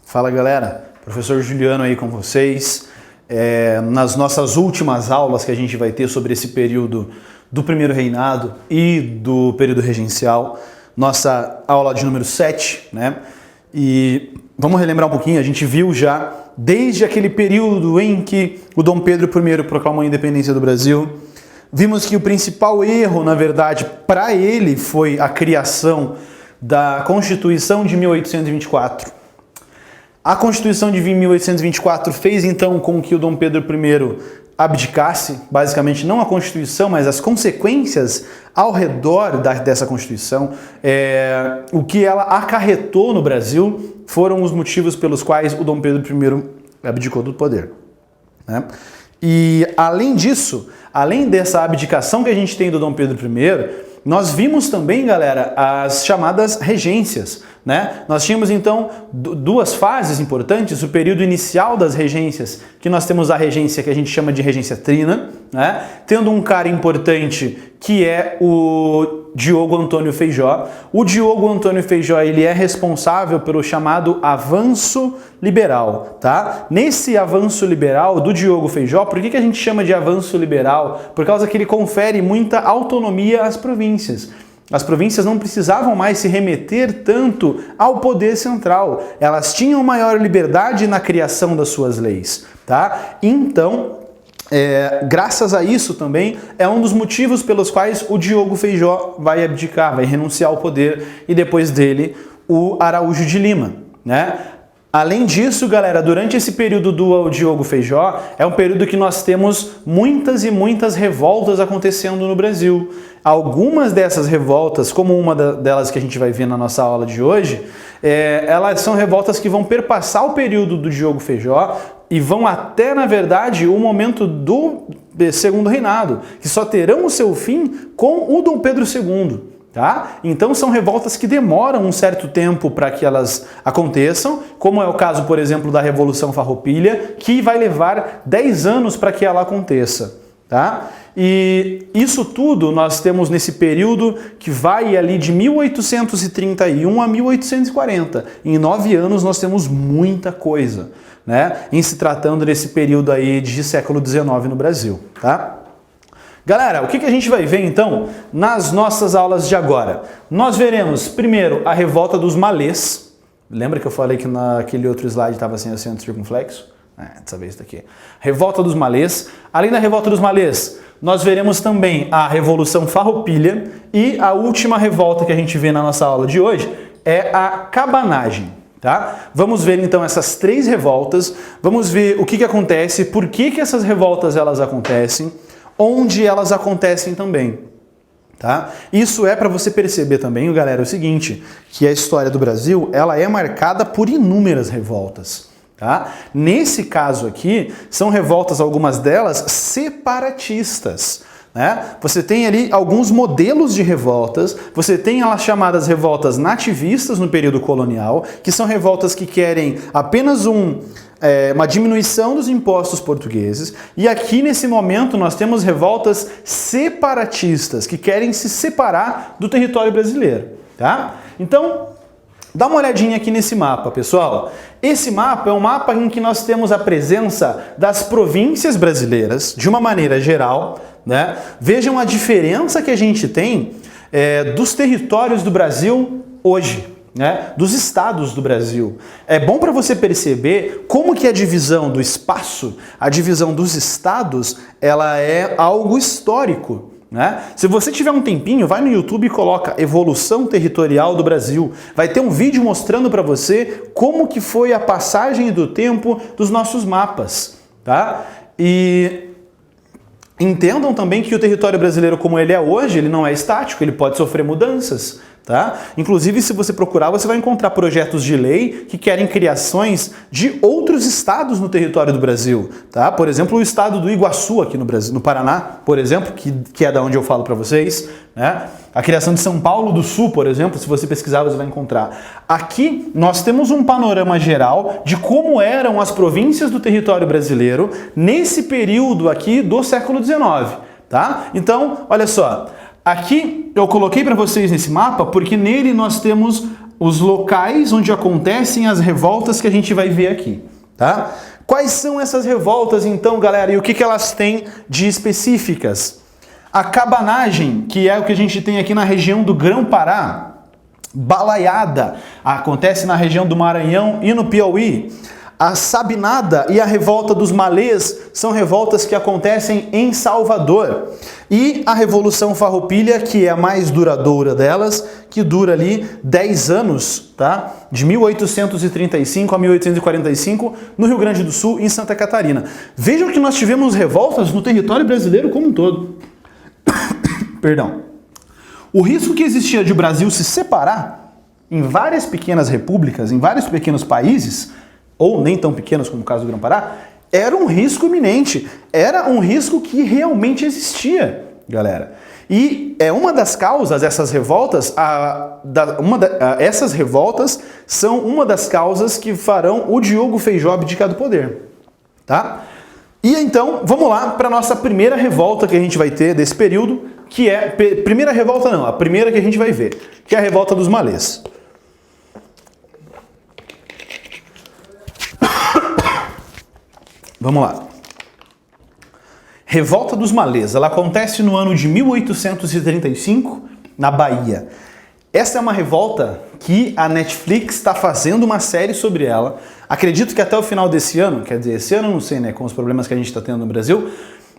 Fala galera, professor Juliano aí com vocês. Nas nossas últimas aulas que a gente vai ter sobre esse período do primeiro reinado e do período regencial, nossa aula de número 7, né? E vamos relembrar um pouquinho, a gente viu já desde aquele período em que o Dom Pedro I proclamou a independência do Brasil, vimos que o principal erro, na verdade, para ele foi a criação da Constituição de 1824. A Constituição de 1824 fez então com que o Dom Pedro I abdicasse, basicamente não a Constituição, mas as consequências ao redor dessa Constituição. O que ela acarretou no Brasil foram os motivos pelos quais o Dom Pedro I abdicou do poder, né? E além disso, além dessa abdicação que a gente tem do Dom Pedro I, nós vimos também, galera, as chamadas regências, né? Nós tínhamos então duas fases importantes, o período inicial das regências, que nós temos a regência que a gente chama de regência trina, né? Tendo um cara importante que é o Diogo Antônio Feijó. O Diogo Antônio Feijó, ele é responsável pelo chamado avanço liberal, tá? Nesse avanço liberal do Diogo Feijó, por que a gente chama de avanço liberal? Por causa que ele confere muita autonomia às províncias. As províncias não precisavam mais se remeter tanto ao poder central. Elas tinham maior liberdade na criação das suas leis, tá? Então, graças a isso também, é um dos motivos pelos quais o Diogo Feijó vai abdicar, vai renunciar ao poder, e depois dele o Araújo de Lima, né? Além disso, galera, durante esse período do Diogo Feijó, é um período que nós temos muitas e muitas revoltas acontecendo no Brasil. Algumas dessas revoltas, como uma delas que a gente vai ver na nossa aula de hoje, elas são revoltas que vão perpassar o período do Diogo Feijó e vão até, na verdade, o momento do segundo reinado, que só terão o seu fim com o Dom Pedro II. Tá? Então são revoltas que demoram um certo tempo para que elas aconteçam, como é o caso, por exemplo, da Revolução Farroupilha, que vai levar 10 anos para que ela aconteça. Tá? E isso tudo nós temos nesse período que vai ali de 1831 a 1840. Em 9 anos nós temos muita coisa, né? Em se tratando desse período aí de século XIX no Brasil. Tá? Galera, o que a gente vai ver então nas nossas aulas de agora? Nós veremos primeiro a revolta dos malês. Lembra que eu falei que naquele outro slide estava sem acento circunflexo? Dessa vez daqui. Revolta dos malês. Além da revolta dos malês, nós veremos também a Revolução Farroupilha, e a última revolta que a gente vê na nossa aula de hoje é a cabanagem. Tá? Vamos ver então essas 3 revoltas, vamos ver o que acontece, por que essas revoltas elas acontecem, onde elas acontecem também, tá? Isso é para você perceber também, galera, o seguinte, que a história do Brasil, ela é marcada por inúmeras revoltas, tá? Nesse caso aqui, são revoltas, algumas delas, separatistas, né? Você tem ali alguns modelos de revoltas, você tem as chamadas revoltas nativistas no período colonial, que são revoltas que querem apenas uma diminuição dos impostos portugueses, e aqui nesse momento nós temos revoltas separatistas, que querem se separar do território brasileiro, tá? Então, dá uma olhadinha aqui nesse mapa, pessoal. Esse mapa é um mapa em que nós temos a presença das províncias brasileiras, de uma maneira geral, né? Vejam a diferença que a gente tem dos territórios do Brasil hoje, né? Dos estados do Brasil. É bom para você perceber como que a divisão do espaço, a divisão dos estados, ela é algo histórico, né? Se você tiver um tempinho, vai no YouTube e coloca Evolução Territorial do Brasil. Vai ter um vídeo mostrando para você como que foi a passagem do tempo dos nossos mapas, tá? E entendam também que o território brasileiro como ele é hoje, ele não é estático, ele pode sofrer mudanças, tá? Inclusive, se você procurar, você vai encontrar projetos de lei que querem criações de outros estados no território do Brasil, tá? Por exemplo, o estado do Iguaçu aqui no Brasil, no Paraná, por exemplo, que é da onde eu falo para vocês, né? A criação de São Paulo do Sul, por exemplo, se você pesquisar, você vai encontrar. Aqui nós temos um panorama geral de como eram as províncias do território brasileiro nesse período aqui do século XIX, tá? Então, olha só, aqui eu coloquei para vocês nesse mapa porque nele nós temos os locais onde acontecem as revoltas que a gente vai ver aqui, tá? Quais são essas revoltas então, galera, e o que elas têm de específicas? A cabanagem, que é o que a gente tem aqui na região do Grão-Pará, balaiada, acontece na região do Maranhão e no Piauí. A Sabinada e a revolta dos Malês são revoltas que acontecem em Salvador. E a Revolução Farroupilha, que é a mais duradoura delas, que dura ali 10 anos, tá? De 1835 a 1845, no Rio Grande do Sul e em Santa Catarina. Vejam que nós tivemos revoltas no território brasileiro como um todo. Perdão. O risco que existia de o Brasil se separar em várias pequenas repúblicas, em vários pequenos países, ou nem tão pequenos como o caso do Grão-Pará, era um risco iminente, era um risco que realmente existia, galera. E é uma das causas, essas revoltas, essas revoltas são uma das causas que farão o Diogo Feijó abdicar do poder, tá? E então, vamos lá para a nossa primeira revolta que a gente vai ter desse período, que é, primeira revolta não, a primeira que a gente vai ver, que é a revolta dos Malês. Vamos lá. Revolta dos Malês, ela acontece no ano de 1835, na Bahia. Essa é uma revolta que a Netflix está fazendo uma série sobre ela. Acredito que até o final desse ano, quer dizer, esse ano não sei, né, com os problemas que a gente está tendo no Brasil,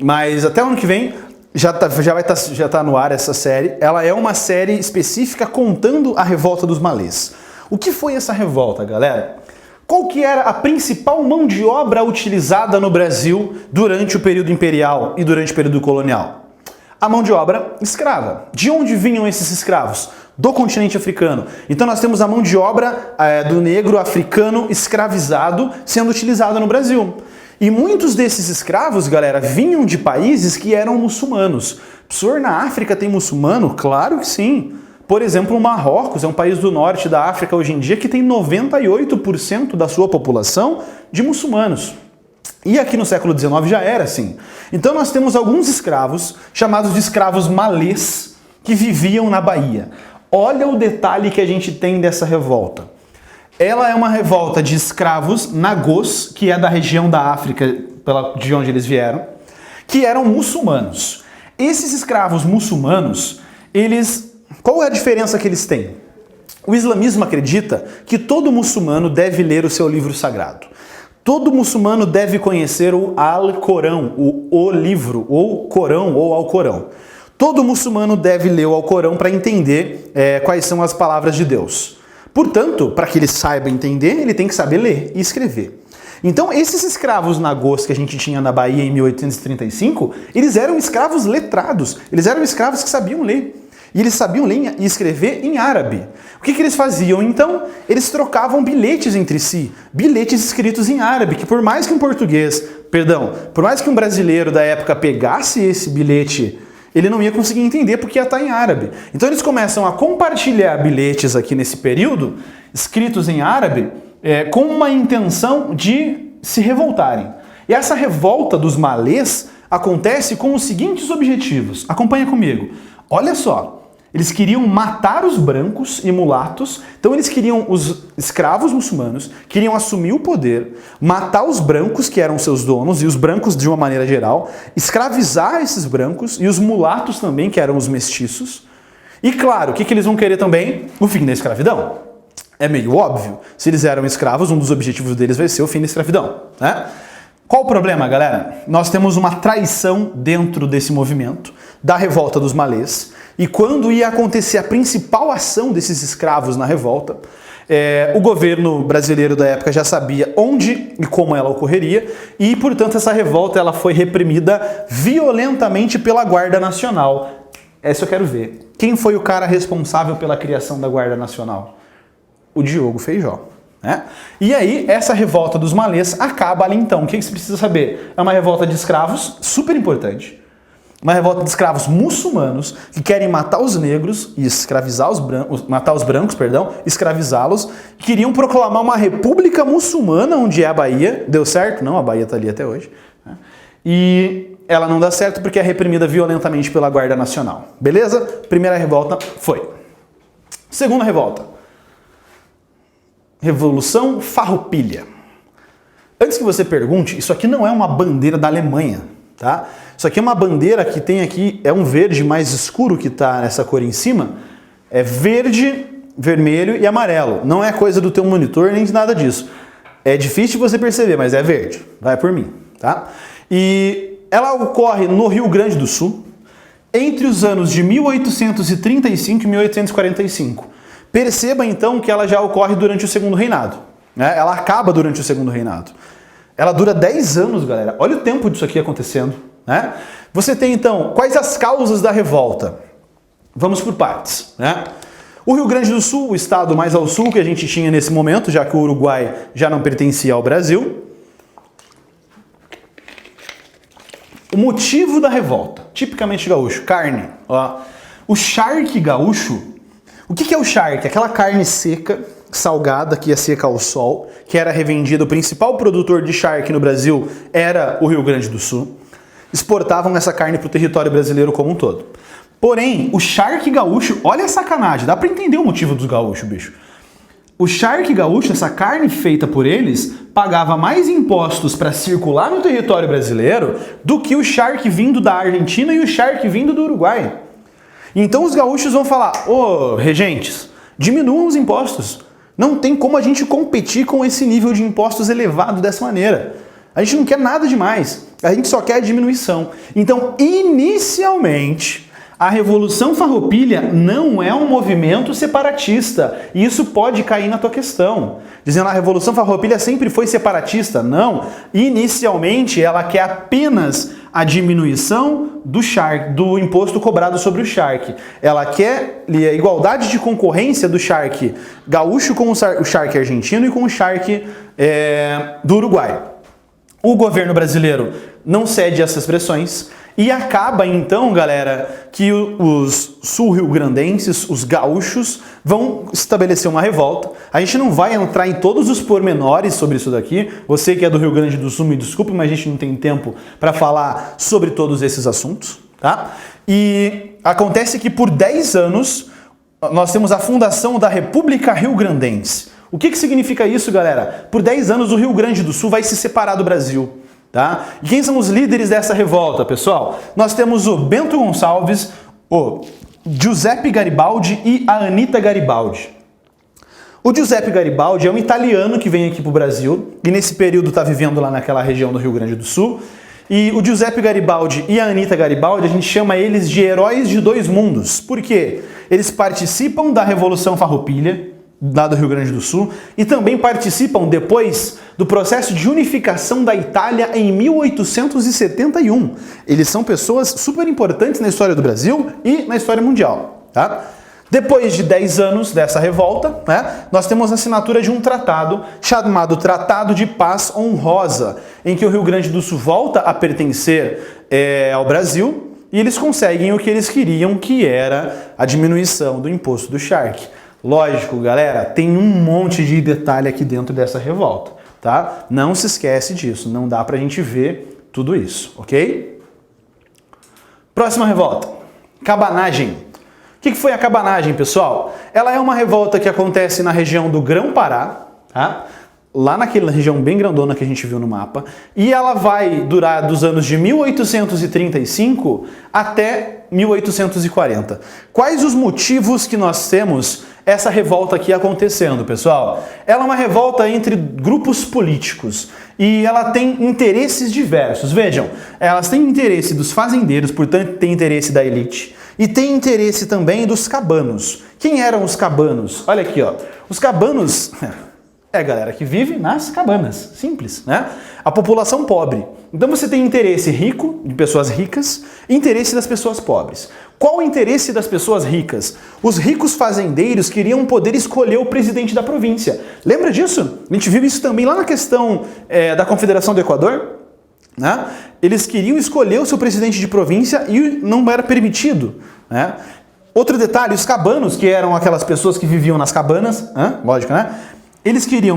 mas até o ano que vem já tá no ar essa série. Ela é uma série específica contando a revolta dos Malês. O que foi essa revolta, galera? Qual que era a principal mão de obra utilizada no Brasil durante o período imperial e durante o período colonial? A mão de obra escrava. De onde vinham esses escravos? Do continente africano. Então nós temos a mão de obra do negro africano escravizado sendo utilizada no Brasil. E muitos desses escravos, galera, vinham de países que eram muçulmanos. O senhor na África tem muçulmano? Claro que sim. Por exemplo, o Marrocos é um país do norte da África hoje em dia que tem 98% da sua população de muçulmanos. E aqui no século XIX já era assim. Então nós temos alguns escravos, chamados de escravos malês, que viviam na Bahia. Olha o detalhe que a gente tem dessa revolta. Ela é uma revolta de escravos nagôs, que é da região da África de onde eles vieram, que eram muçulmanos. Esses escravos muçulmanos, qual é a diferença que eles têm? O islamismo acredita que todo muçulmano deve ler o seu livro sagrado. Todo muçulmano deve conhecer o Alcorão, o livro, ou Corão, ou Alcorão. Todo muçulmano deve ler o Alcorão para entender quais são as palavras de Deus. Portanto, para que ele saiba entender, ele tem que saber ler e escrever. Então, esses escravos nagôs que a gente tinha na Bahia em 1835, eles eram escravos letrados, eles eram escravos que sabiam ler. E eles sabiam ler e escrever em árabe. O que eles faziam, então? Eles trocavam bilhetes entre si, bilhetes escritos em árabe, que por mais que por mais que um brasileiro da época pegasse esse bilhete, ele não ia conseguir entender porque ia estar em árabe. Então eles começam a compartilhar bilhetes aqui nesse período, escritos em árabe, com uma intenção de se revoltarem. E essa revolta dos malês acontece com os seguintes objetivos. Acompanha comigo. Olha só. Eles queriam matar os brancos e mulatos, então eles queriam os escravos muçulmanos, queriam assumir o poder, matar os brancos que eram seus donos, e os brancos de uma maneira geral, escravizar esses brancos, e os mulatos também, que eram os mestiços. E claro, o que eles vão querer também? O fim da escravidão. É meio óbvio, se eles eram escravos, um dos objetivos deles vai ser o fim da escravidão, né? Qual o problema, galera? Nós temos uma traição dentro desse movimento, da revolta dos malês, e quando ia acontecer a principal ação desses escravos na revolta, o governo brasileiro da época já sabia onde e como ela ocorreria, e, portanto, essa revolta ela foi reprimida violentamente pela Guarda Nacional. Essa eu quero ver. Quem foi o cara responsável pela criação da Guarda Nacional? O Diogo Feijó. Né? E aí, essa revolta dos malês acaba ali então. O que você precisa saber? É uma revolta de escravos, super importante. Uma revolta de escravos muçulmanos que querem matar os negros e escravizar matar os brancos, escravizá-los. Queriam proclamar uma república muçulmana onde é a Bahia. Deu certo? Não, a Bahia está ali até hoje. Né? E ela não dá certo porque é reprimida violentamente pela Guarda Nacional. Beleza? Primeira revolta foi. Segunda revolta. Revolução Farroupilha. Antes que você pergunte, isso aqui não é uma bandeira da Alemanha, tá? Isso aqui é uma bandeira que tem aqui, é um verde mais escuro que tá nessa cor em cima, é verde, vermelho e amarelo. Não é coisa do teu monitor nem de nada disso. É difícil de você perceber, mas é verde. Vai por mim, tá? E ela ocorre no Rio Grande do Sul entre os anos de 1835 e 1845. Perceba então que ela já ocorre durante o Segundo Reinado, né? Ela acaba durante o Segundo Reinado. Ela dura 10 anos, galera. Olha o tempo disso aqui acontecendo, né? Você tem então, quais as causas da revolta? Vamos por partes, né? O Rio Grande do Sul, o estado mais ao sul que a gente tinha nesse momento, já que o Uruguai já não pertencia ao Brasil. O motivo da revolta, tipicamente gaúcho, carne. Ó. O charque gaúcho, o que é o charque? Aquela carne seca, salgada, que ia secar ao sol, que era revendida, o principal produtor de charque no Brasil era o Rio Grande do Sul. Exportavam essa carne para o território brasileiro como um todo. Porém, o charque gaúcho, olha a sacanagem, dá para entender o motivo dos gaúchos, bicho. O charque gaúcho, essa carne feita por eles, pagava mais impostos para circular no território brasileiro do que o charque vindo da Argentina e o charque vindo do Uruguai. Então os gaúchos vão falar, ô regentes, diminuam os impostos. Não tem como a gente competir com esse nível de impostos elevado dessa maneira. A gente não quer nada demais, a gente só quer diminuição. Então, inicialmente, a Revolução Farroupilha não é um movimento separatista. E isso pode cair na tua questão. Dizendo a Revolução Farroupilha sempre foi separatista. Não. Inicialmente, ela quer apenas a diminuição do imposto cobrado sobre o charque. Ela quer a igualdade de concorrência do charque gaúcho com o charque argentino e com o charque do Uruguai. O governo brasileiro não cede a essas pressões. E acaba então, galera, que os sul-rio-grandenses, os gaúchos, vão estabelecer uma revolta. A gente não vai entrar em todos os pormenores sobre isso daqui. Você que é do Rio Grande do Sul, me desculpe, mas a gente não tem tempo para falar sobre todos esses assuntos, tá? E acontece que por 10 anos nós temos a fundação da República Rio-Grandense. O que significa isso, galera? Por 10 anos o Rio Grande do Sul vai se separar do Brasil. Tá? E quem são os líderes dessa revolta, pessoal? Nós temos o Bento Gonçalves, o Giuseppe Garibaldi e a Anita Garibaldi. O Giuseppe Garibaldi é um italiano que vem aqui para o Brasil e nesse período está vivendo lá naquela região do Rio Grande do Sul. E o Giuseppe Garibaldi e a Anita Garibaldi, a gente chama eles de heróis de dois mundos. Por quê? Eles participam da Revolução Farroupilha, lá do Rio Grande do Sul, e também participam depois do processo de unificação da Itália em 1871. Eles são pessoas super importantes na história do Brasil e na história mundial, tá? Depois de 10 anos dessa revolta, né, nós temos a assinatura de um tratado chamado Tratado de Paz Honrosa, em que o Rio Grande do Sul volta a pertencer ao Brasil e eles conseguem o que eles queriam, que era a diminuição do imposto do charque. Lógico, galera, tem um monte de detalhe aqui dentro dessa revolta, tá? Não se esquece disso, não dá pra gente ver tudo isso, ok? Próxima revolta, cabanagem. O que foi a cabanagem, pessoal? Ela é uma revolta que acontece na região do Grão-Pará, tá? Lá naquela região bem grandona que a gente viu no mapa, e ela vai durar dos anos de 1835 até 1840. Quais os motivos que nós temos essa revolta aqui acontecendo, pessoal? Ela é uma revolta entre grupos políticos e ela tem interesses diversos. Vejam, elas têm interesse dos fazendeiros, portanto tem interesse da elite, e tem interesse também dos cabanos. Quem eram os cabanos? Olha aqui, ó. Os cabanos é a galera que vive nas cabanas, simples, né? A população pobre. Então você tem interesse rico, de pessoas ricas, e interesse das pessoas pobres. Qual o interesse das pessoas ricas? Os ricos fazendeiros queriam poder escolher o presidente da província. Lembra disso? A gente viu isso também lá na questão da Confederação do Equador, né? Eles queriam escolher o seu presidente de província e não era permitido, né? Outro detalhe, os cabanos, que eram aquelas pessoas que viviam nas cabanas, lógico, né? Eles queriam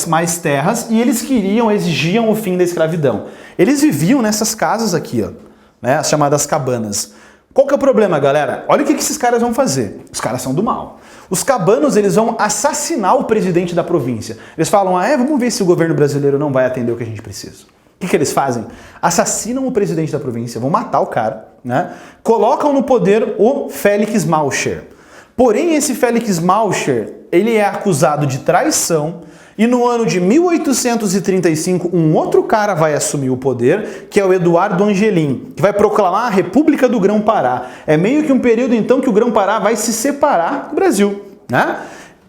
mais terras e eles exigiam o fim da escravidão. Eles viviam nessas casas aqui, ó, né, as chamadas cabanas. Qual que é o problema, galera? Olha o que esses caras vão fazer. Os caras são do mal. Os cabanos, eles vão assassinar o presidente da província. Eles falam, vamos ver se o governo brasileiro não vai atender o que a gente precisa. O que eles fazem? Assassinam o presidente da província, vão matar o cara, né? Colocam no poder o Félix Malcher. Porém, esse Félix Malcher, ele é acusado de traição e no ano de 1835 um outro cara vai assumir o poder, que é o Eduardo Angelim, que vai proclamar a República do Grão-Pará. É meio que um período então que o Grão-Pará vai se separar do Brasil, né?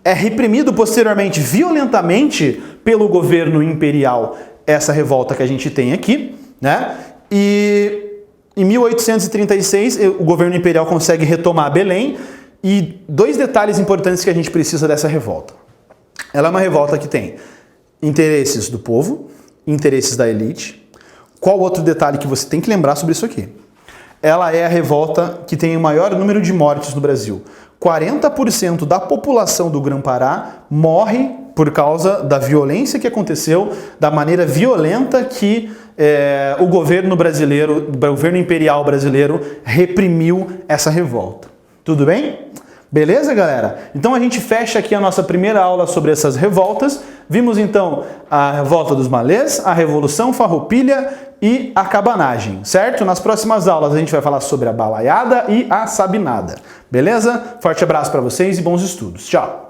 É reprimido posteriormente violentamente pelo governo imperial essa revolta que a gente tem aqui, né? E em 1836 o governo imperial consegue retomar Belém. E dois detalhes importantes que a gente precisa dessa revolta. Ela é uma revolta que tem interesses do povo, interesses da elite. Qual outro detalhe que você tem que lembrar sobre isso aqui? Ela é a revolta que tem o maior número de mortes no Brasil. 40% da população do Grão-Pará morre por causa da violência que aconteceu, da maneira violenta que o governo brasileiro, o governo imperial brasileiro reprimiu essa revolta. Tudo bem? Beleza, galera? Então a gente fecha aqui a nossa primeira aula sobre essas revoltas. Vimos então a revolta dos malês, a Revolução Farroupilha e a cabanagem, certo? Nas próximas aulas a gente vai falar sobre a balaiada e a sabinada. Beleza? Forte abraço para vocês e bons estudos. Tchau!